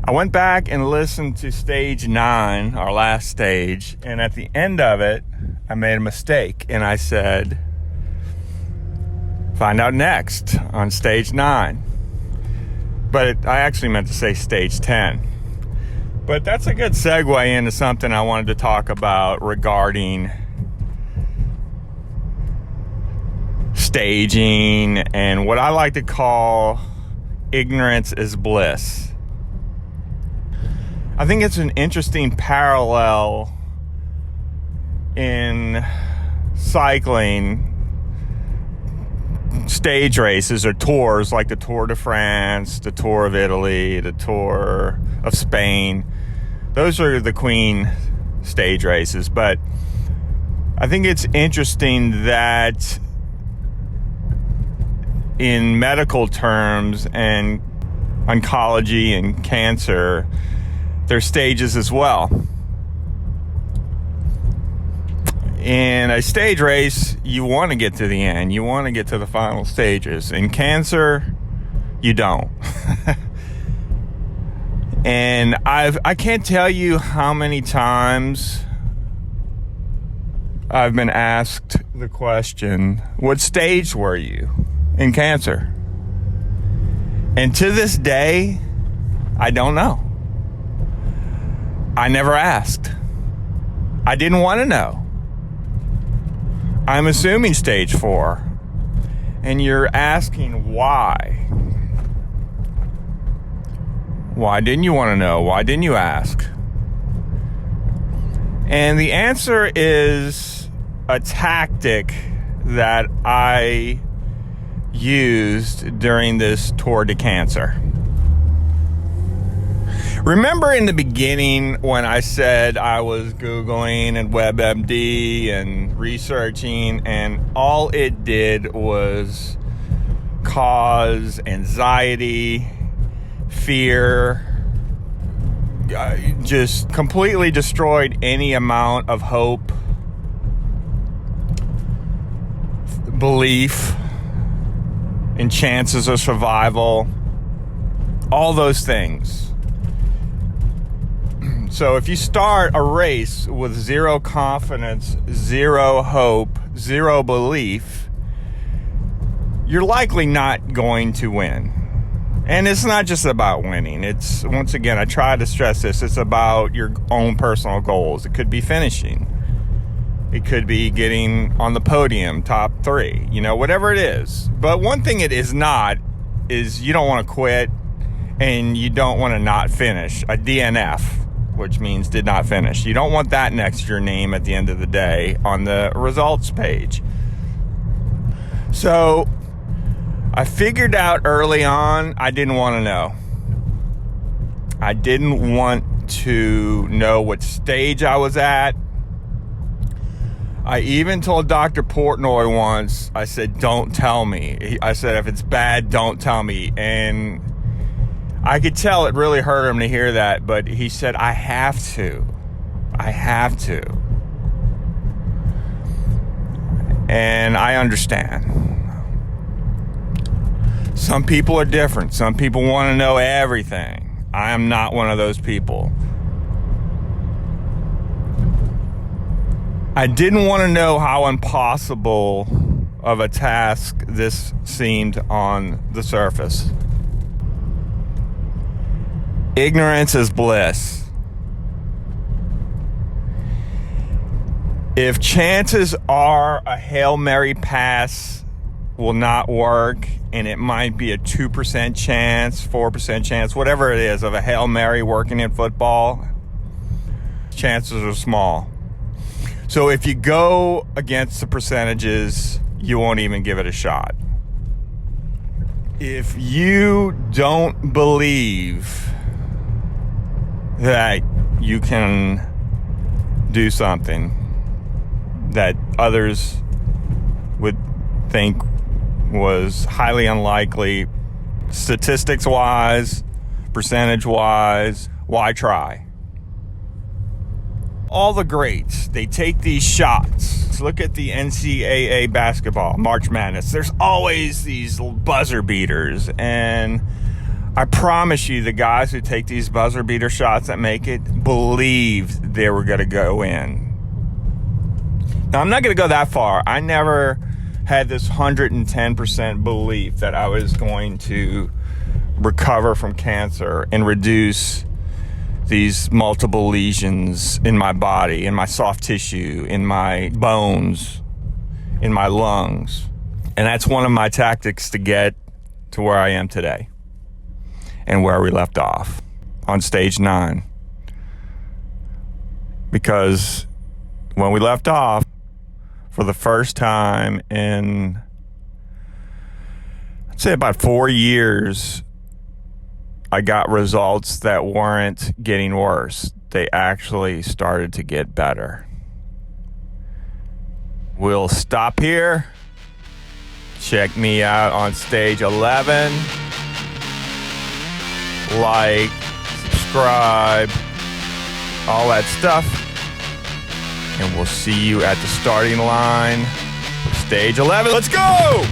I went back and listened to stage 9, our last stage, and at the end of it, I made a mistake, and I said, find out next on stage 9. But I actually meant to say stage 10. But that's a good segue into something I wanted to talk about regarding staging and what I like to call ignorance is bliss. I think it's an interesting parallel in cycling stage races or tours like the Tour de France, the Tour of Italy, the Tour of Spain. Those are the queen stage races. But I think it's interesting that in medical terms and oncology and cancer, there's stages as well. In a stage race, you want to get to the end. You want to get to the final stages. In cancer, you don't. And I can't tell you how many times I've been asked the question, what stage were you in cancer? And to this day, I don't know. I never asked. I didn't want to know. I'm assuming stage 4. And you're asking why. Why didn't you want to know? Why didn't you ask? And the answer is a tactic that I used during this Tour de Cancer. Remember in the beginning when I said I was Googling and WebMD and researching, and all it did was cause anxiety, fear, just completely destroyed any amount of hope, belief in chances of survival, all those things. So if you start a race with zero confidence, zero hope, zero belief, you're likely not going to win. And it's not just about winning. It's, once again, I try to stress this, it's about your own personal goals. It could be finishing. It could be getting on the podium, top 3, whatever it is. But one thing it is not is you don't want to quit and you don't want to not finish. A DNF, which means did not finish. You don't want that next to your name at the end of the day on the results page. So I figured out early on I didn't want to know. I didn't want to know what stage I was at. I even told Dr. Portnoy once, I said, don't tell me. I said, if it's bad, don't tell me. And I could tell it really hurt him to hear that, but he said, I have to. And I understand. Some people are different. Some people want to know everything. I am not one of those people. I didn't want to know how impossible of a task this seemed on the surface. Ignorance is bliss. If chances are a Hail Mary pass will not work, and it might be a 2% chance, 4% chance, whatever it is, of a Hail Mary working in football, chances are small. So if you go against the percentages, you won't even give it a shot. If you don't believe that you can do something that others would think was highly unlikely, statistics-wise, percentage-wise, why try? All the greats, they take these shots. Look at the NCAA basketball, March Madness. There's always these buzzer beaters, and I promise you, the guys who take these buzzer beater shots that make it believed they were going to go in. Now, I'm not going to go that far. I never had this 110% belief that I was going to recover from cancer and reduce these multiple lesions in my body, in my soft tissue, in my bones, in my lungs. And that's one of my tactics to get to where I am today and where we left off on stage 9. Because when we left off, for the first time in, I'd say about 4 years, I got results that weren't getting worse. They actually started to get better. We'll stop here. Check me out on stage 11. Like, subscribe, all that stuff. And we'll see you at the starting line for stage 11. Let's go!